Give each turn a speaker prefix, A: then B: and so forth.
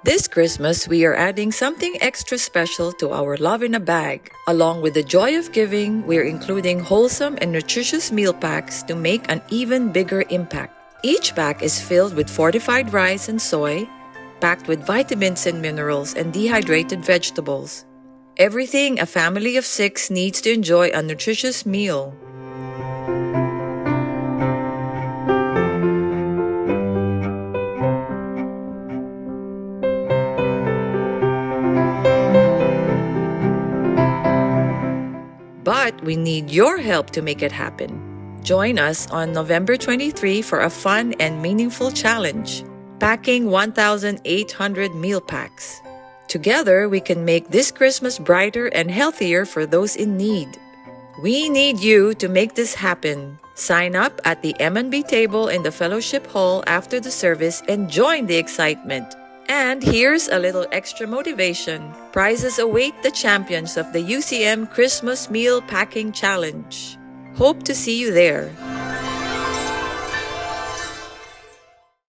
A: This Christmas, we are adding something extra special to our Love in a Bag. Along with the joy of giving, we are including wholesome and nutritious meal packs to make an even bigger impact. Each pack is filled with fortified rice and soy, packed with vitamins and minerals and dehydrated vegetables. Everything a family of 6 needs to enjoy a nutritious meal. But we need your help to make it happen. Join us on November 23 for a fun and meaningful challenge, packing 1,800 meal packs. Together, we can make this Christmas brighter and healthier for those in need. We need you to make this happen. Sign up at the M&B table in the Fellowship Hall after the service and join the excitement. And here's a little extra motivation. Prizes await the champions of the UCM Christmas Meal Packing Challenge. Hope to see you there.